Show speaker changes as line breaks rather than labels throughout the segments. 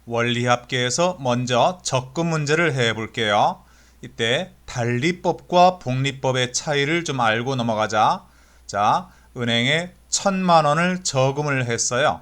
원리합계에서 먼저 적금 문제를 해 볼게요. 이때 달리법과 복리법의 차이를 좀 알고 넘어가자. 자, 은행에 1,000만 원을 저금을 했어요.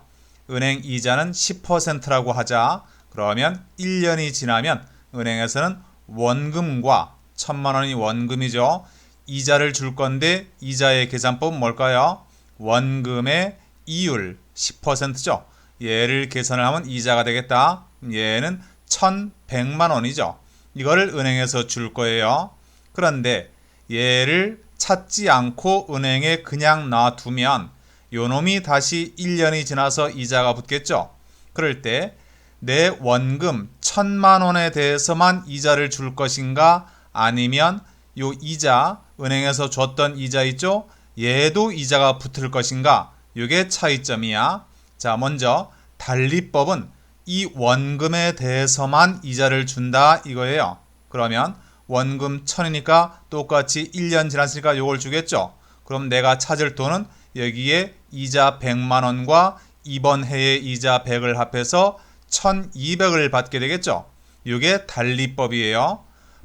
은행 이자는 10%라고 하자. 그러면 1년이 지나면 은행에서는 원금과 1,000만 원이 원금이죠. 이자를 줄 건데 이자의 계산법은 뭘까요? 원금의 이율 10%죠. 얘를 계산을 하면 이자가 되겠다. 얘는 1,100만 원이죠. 이거를 은행에서 줄 거예요. 그런데 얘를 찾지 않고 은행에 그냥 놔두면 요놈이 다시 1년이 지나서 이자가 붙겠죠. 그럴 때 내 원금 1,000만 원에 대해서만 이자를 줄 것인가, 아니면 요 이자, 은행에서 줬던 이자 있죠? 얘도 이자가 붙을 것인가? 이게 차이점이야. 자, 먼저 달리법은 이 원금에 대해서만 이자를 준다 이거예요. 그러면 원금 1,000이니까 똑같이 1년 지났으니까 요걸 주겠죠. 그럼 내가 찾을 돈은 여기에 이자 100만 원과 이번 해의 이자 100을 합해서 1,200을 받게 되겠죠. 이게 달리법이에요.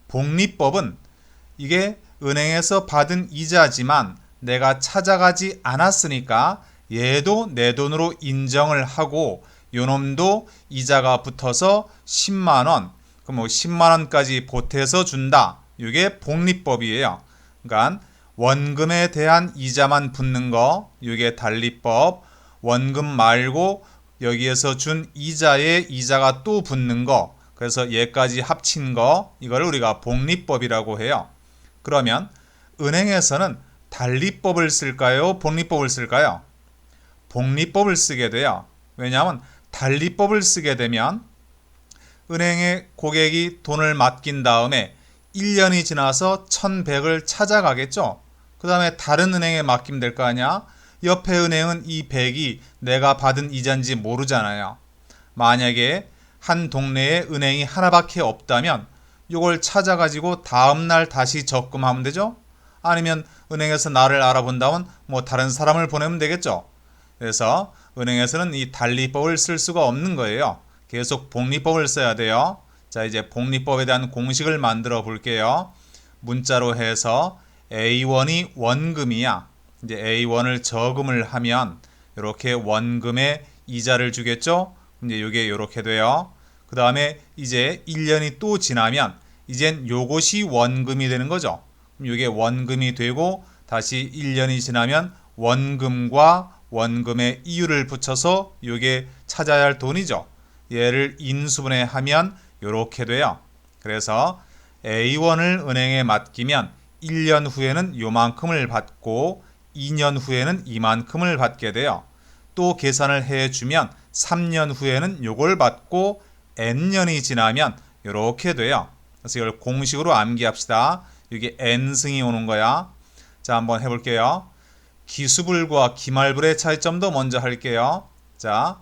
복리법은 이게 은행에서 받은 이자지만 내가 찾아가지 않았으니까 얘도 내 돈으로 인정을 하고 요놈도 이자가 붙어서 10만 원, 그럼 10만 원까지 보태서 준다. 이게 복리법이에요. 그러니까 원금에 대한 이자만 붙는 거, 이게 달리법. 원금 말고 여기에서 준 이자에 이자가 또 붙는 거, 그래서 얘까지 합친 거, 이걸 우리가 복리법이라고 해요. 그러면 은행에서는 달리법을 쓸까요? 복리법을 쓸까요? 복리법을 쓰게 돼요. 왜냐하면 달리법을 쓰게 되면 은행에 고객이 돈을 맡긴 다음에 1년이 지나서 1,100을 찾아가겠죠. 그 다음에 다른 은행에 맡기면 될 거 아니야? 옆에 은행은 이 100이 내가 받은 이자인지 모르잖아요. 만약에 한 동네에 은행이 하나밖에 없다면 이걸 찾아가지고 다음날 다시 적금하면 되죠. 아니면 은행에서 나를 알아본다면 뭐 다른 사람을 보내면 되겠죠. 그래서 은행에서는 이 달리법을 쓸 수가 없는 거예요. 계속 복리법을 써야 돼요. 자, 이제 복리법에 대한 공식을 만들어 볼게요. 문자로 해서 A1이 원금이야. 이제 A1을 저금을 하면 이렇게 원금에 이자를 주겠죠. 이제 이게 이렇게 돼요. 그 다음에 이제 1년이 또 지나면 이젠 요것이 원금이 되는 거죠. 이게 원금이 되고 다시 1년이 지나면 원금과 원금의 이율을 붙여서 이게 찾아야 할 돈이죠. 얘를 인수분해하면 이렇게 돼요. 그래서 A1을 은행에 맡기면 1년 후에는 요만큼을 받고 2년 후에는 이만큼을 받게 돼요. 또 계산을 해주면 3년 후에는 요걸 받고 n년이 지나면 이렇게 돼요. 그래서 이걸 공식으로 암기합시다. 이게 n승이 오는 거야. 자, 한번 해볼게요. 기수불과 기말불의 차이점도 먼저 할게요. 자,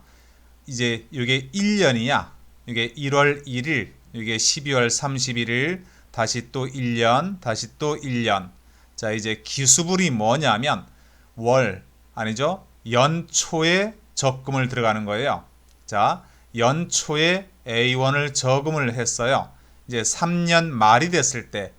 이제 이게 1년이야. 이게 1월 1일, 이게 12월 31일, 다시 또 1년, 다시 또 1년. 자, 이제 기수불이 뭐냐면 아니죠? 연초에 적금을 들어가는 거예요. 자, 연초에 A1을 저금을 했어요. 이제 3년 말이 됐을 때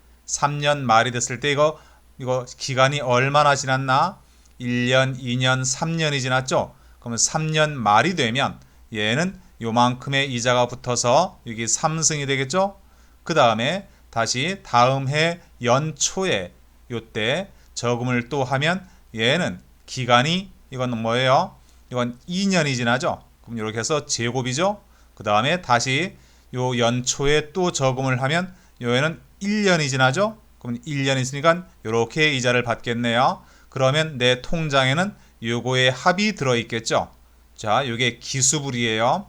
이거 기간이 얼마나 지났나? 1년, 2년, 3년이 지났죠? 그러면 3년 말이 되면 얘는 요만큼의 이자가 붙어서 여기 3승이 되겠죠? 그 다음에 다시 다음 해 연초에 요때 저금을 또 하면 얘는 기간이 이건 뭐예요? 이건 2년이 지나죠? 그럼 이렇게 해서 제곱이죠? 그 다음에 다시 요 연초에 또 저금을 하면 요에는 1년이 지나죠? 그럼 1년 있으니까 이렇게 이자를 받겠네요. 그러면 내 통장에는 요거의 합이 들어있겠죠? 자, 요게 기수불이에요.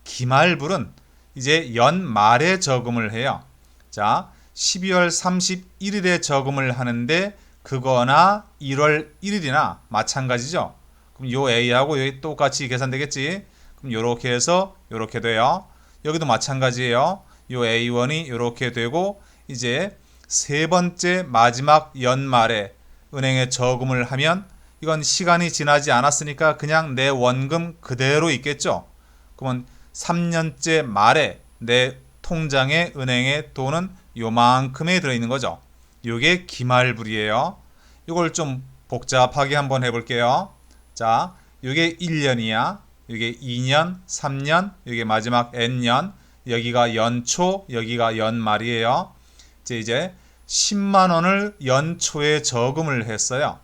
기말불은 이제 연말에 저금을 해요. 자, 12월 31일에 저금을 하는데 그거나 1월 1일이나 마찬가지죠. 그럼 요 A하고 여기 똑같이 계산되겠지. 그럼 요렇게 해서 요렇게 돼요. 여기도 마찬가지예요. 요 A1이 요렇게 되고 이제 세 번째 마지막 연말에 은행에 저금을 하면 이건 시간이 지나지 않았으니까 그냥 내 원금 그대로 있겠죠. 그러면 3년째 말에 내 통장에 은행에 돈은 요만큼에 들어있는 거죠. 요게 기말불이에요. 이걸 좀 복잡하게 한번 해볼게요. 자, 요게 1년이야. 요게 2년, 3년, 요게 마지막 N년, 여기가 연초, 여기가 연말이에요. 이제 10만 원을 연초에 저금을 했어요.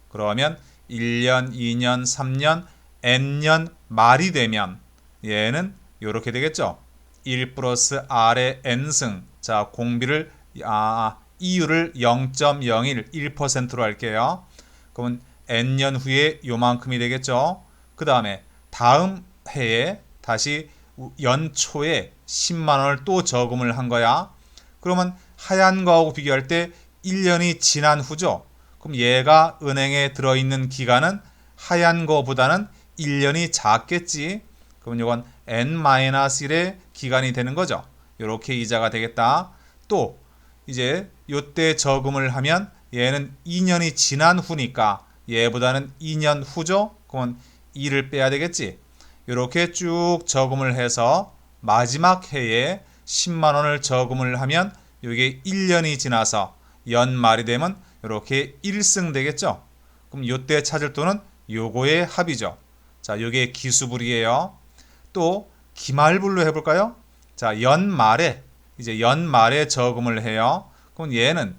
그러면 1년, 2년, 3년, N년 말이 되면 얘는 이렇게 되겠죠. 1 플러스 R의 N승. 자, 공비를 이율을 0.01, 1%로 할게요. 그러면 N년 후에 요만큼이 되겠죠. 그 다음에 다음 해에 다시 연초에 10만 원을 또 저금을 한 거야. 그러면 하얀 거하고 비교할 때 1년이 지난 후죠. 그럼 얘가 은행에 들어있는 기간은 하얀 거보다는 1년이 작겠지. 그럼 이건 N-1의 기간이 되는 거죠. 이렇게 이자가 되겠다. 또 이제 요때 저금을 하면 얘는 2년이 지난 후니까 얘보다는 2년 후죠. 그건 2를 빼야 되겠지. 이렇게 쭉 저금을 해서 마지막 해에 10만 원을 저금을 하면 이게 1년이 지나서 연말이 되면 이렇게 1승 되겠죠. 그럼 요때 찾을 돈은 요거의 합이죠. 자, 요게 기수불이에요. 또 기말불로 해볼까요? 자, 연말에 이제 연말에 저금을 해요. 그럼 얘는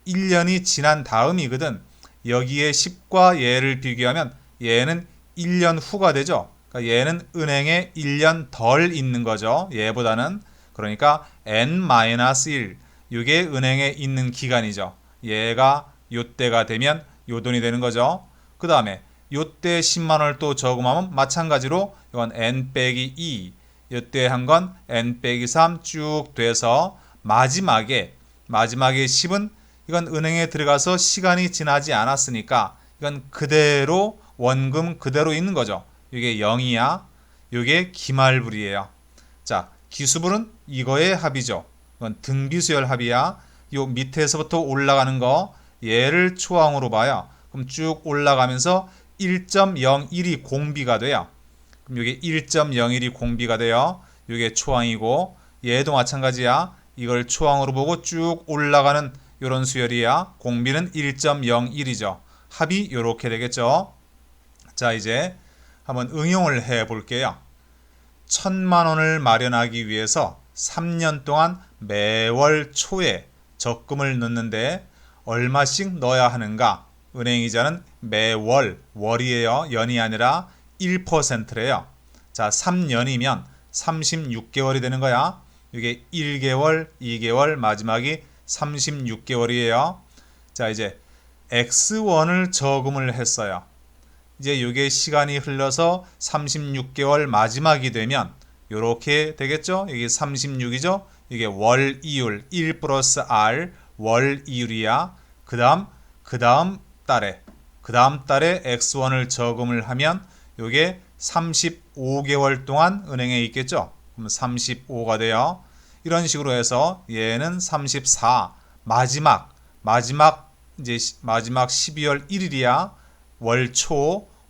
1년이 지난 다음이거든. 여기에 10과 얘를 비교하면 얘는 1년 후가 되죠. 그러니까 얘는 은행에 1년 덜 있는 거죠. 얘보다는. 그러니까 N-1. 이게 은행에 있는 기간이죠. 얘가 요때가 되면 요 돈이 되는 거죠. 그 다음에 요때 10만 원을 또 저금하면 마찬가지로 이건 N-2. 요때 한 건 N-3 쭉 돼서 마지막에 10은 이건 은행에 들어가서 시간이 지나지 않았으니까 이건 그대로 원금 그대로 있는 거죠. 이게 0이야. 이게 기말불이에요. 자, 기수불은 이거의 합이죠. 이건 등비수열 합이야. 요 밑에서부터 올라가는 거 얘를 초항으로 봐요. 그럼 쭉 올라가면서 1.01이 공비가 돼요. 그럼 이게 1.01이 공비가 돼요. 이게 초항이고 얘도 마찬가지야. 이걸 초항으로 보고 쭉 올라가는 이런 수열이야. 공비는 1.01이죠. 합이 이렇게 되겠죠. 자, 이제 한번 응용을 해 볼게요. 1,000만 원을 마련하기 위해서 3년 동안 매월 초에 적금을 넣는데 얼마씩 넣어야 하는가? 은행이자는 매월, 월이에요. 연이 아니라 1%래요. 자, 3년이면 36개월이 되는 거야. 이게 1개월, 2개월, 마지막이 36개월이에요. 자, 이제 X1을 저금을 했어요. 이제 이게 시간이 흘러서 36개월 마지막이 되면 이렇게 되겠죠? 이게 36이죠? 이게 월 이율 1 플러스 R 월 이율이야. 그 다음 달에 X1을 저금을 하면 이게 35개월 동안 은행에 있겠죠? 그럼 35가 돼요. 이런 식으로 해서 얘는 34 마지막 12월 1일이야.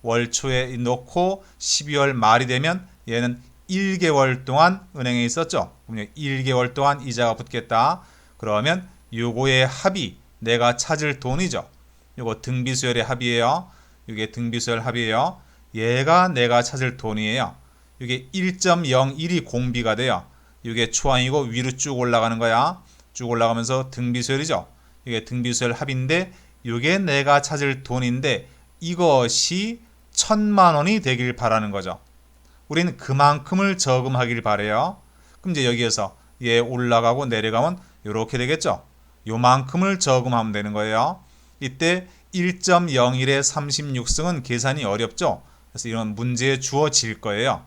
월초에 넣고 12월 말이 되면 얘는 1개월 동안 은행에 있었죠. 그럼 1개월 동안 이자가 붙겠다. 그러면 요거의 합이 내가 찾을 돈이죠. 요거 등비수열의 합이에요. 이게 등비수열 합이에요. 얘가 내가 찾을 돈이에요. 이게 1.01이 공비가 돼요. 이게 초항이고 위로 쭉 올라가는 거야. 쭉 올라가면서 등비수열이죠. 이게 등비수열 합인데 이게 내가 찾을 돈인데 이것이 1,000만 원이 되길 바라는 거죠. 우리는 그만큼을 저금하길 바래요. 그럼 이제 여기에서 얘 올라가고 내려가면 이렇게 되겠죠. 요만큼을 저금하면 되는 거예요. 이때 1.01의 36승은 계산이 어렵죠. 그래서 이런 문제에 주어질 거예요.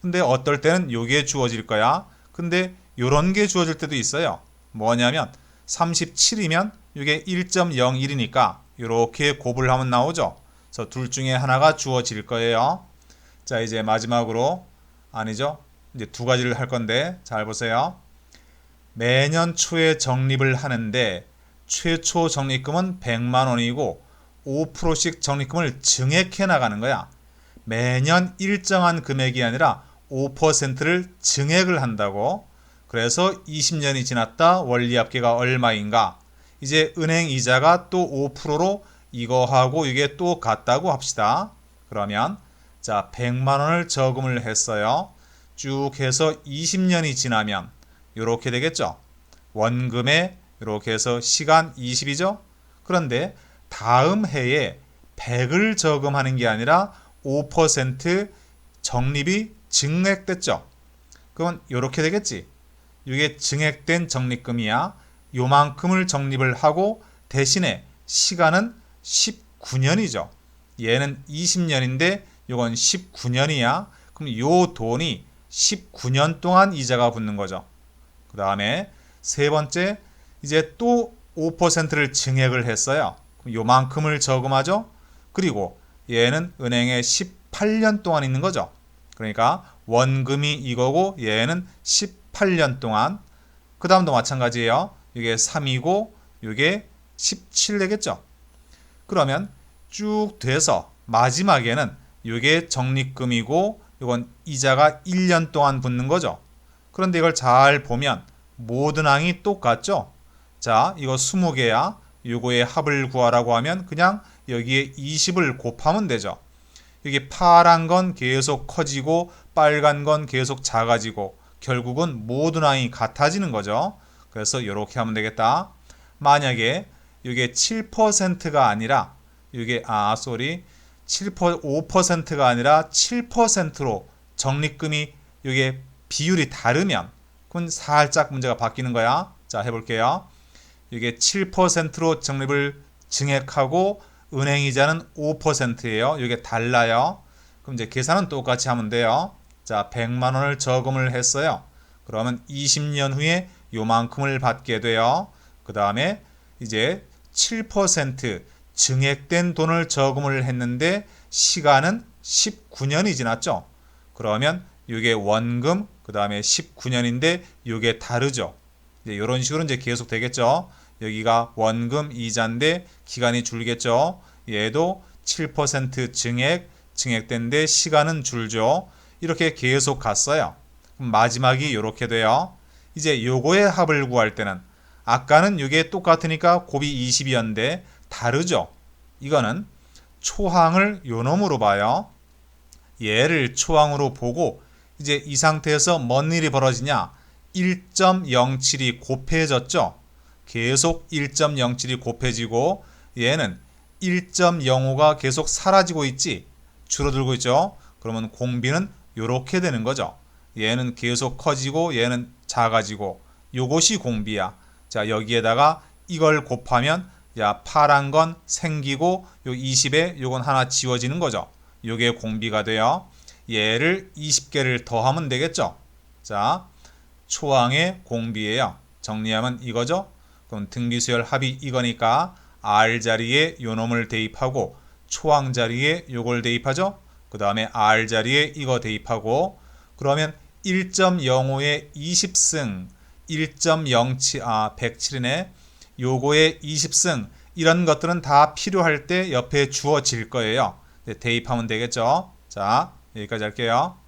근데 어떨 때는 요게 주어질 거야. 근데 요런 게 주어질 때도 있어요. 뭐냐면 37이면 이게 1.01이니까 이렇게 곱을 하면 나오죠. 그래서 둘 중에 하나가 주어질 거예요. 자, 이제 마지막으로 아니죠. 이제 두 가지를 할 건데 잘 보세요. 매년 초에 적립을 하는데 최초 적립금은 100만 원이고 5%씩 적립금을 증액해 나가는 거야. 매년 일정한 금액이 아니라 5%를 증액을 한다고. 그래서 20년이 지났다 원리합계가 얼마인가. 이제 은행 이자가 또 5%로 이거하고 이게 또 같다고 합시다. 그러면 자 100만 원을 저금을 했어요. 쭉 해서 20년이 지나면 이렇게 되겠죠. 원금에 이렇게 해서 시간 20이죠. 그런데 다음 해에 100을 저금하는 게 아니라 5% 적립이 증액됐죠. 그건 이렇게 되겠지. 이게 증액된 적립금이야. 요만큼을 적립을 하고 대신에 시간은 19년이죠. 얘는 20년인데 이건 19년이야. 그럼 요 돈이 19년 동안 이자가 붙는 거죠. 그 다음에 세 번째, 이제 또 5%를 증액을 했어요. 그럼 요만큼을 저금하죠. 그리고 얘는 은행에 18년 동안 있는 거죠. 그러니까 원금이 이거고 얘는 18년 동안. 그 다음도 마찬가지예요. 이게 3이고 이게 17 되겠죠. 그러면 쭉 돼서 마지막에는 이게 적립금이고 이건 이자가 1년 동안 붙는 거죠. 그런데 이걸 잘 보면 모든 항이 똑같죠. 자, 이거 20개야. 요거의 합을 구하라고 하면 그냥 여기에 20을 곱하면 되죠. 여기 파란 건 계속 커지고 빨간 건 계속 작아지고 결국은 모든 항이 같아지는 거죠. 그래서 이렇게 하면 되겠다. 만약에 이게 7%가 아니라 이게 5%가 아니라 7%로 적립금이 이게 비율이 다르면 그건 살짝 문제가 바뀌는 거야. 자, 해볼게요. 이게 7%로 적립을 증액하고 은행 이자는 5%예요. 이게 달라요. 그럼 이제 계산은 똑같이 하면 돼요. 자, 100만 원을 저금을 했어요. 그러면 20년 후에 요만큼을 받게 돼요. 그 다음에 이제 7% 증액된 돈을 저금을 했는데 시간은 19년이 지났죠. 그러면 이게 원금, 그 다음에 19년인데 이게 다르죠. 이제 이런 식으로 이제 계속 되겠죠. 여기가 원금 이자인데 기간이 줄겠죠. 얘도 7% 증액된데 시간은 줄죠. 이렇게 계속 갔어요. 그럼 마지막이 이렇게 돼요. 이제 요거의 합을 구할 때는 아까는 이게 똑같으니까 곱이 20이었는데 다르죠. 이거는 초항을 요 놈으로 봐요. 얘를 초항으로 보고 이제 이 상태에서 뭔 일이 벌어지냐? 1.07이 곱해졌죠. 계속 1.07이 곱해지고 얘는 1.05가 계속 사라지고 있지. 줄어들고 있죠. 그러면 공비는 이렇게 되는 거죠. 얘는 계속 커지고 얘는 작아지고 요것이 공비야. 자, 여기에다가 이걸 곱하면 야, 파란 건 생기고 요 20에 요건 하나 지워지는 거죠. 요게 공비가 돼요. 얘를 20개를 더하면 되겠죠. 자, 초항의 공비예요. 정리하면 이거죠. 그럼 등비수열 합이 이거니까 R 자리에 요 놈을 대입하고 초항 자리에 요걸 대입하죠. 그 다음에 R 자리에 이거 대입하고 그러면 1.05에 20승 1.07 107이네. 요거에 20승 이런 것들은 다 필요할 때 옆에 주어질 거예요. 대입하면 되겠죠. 자, 여기까지 할게요.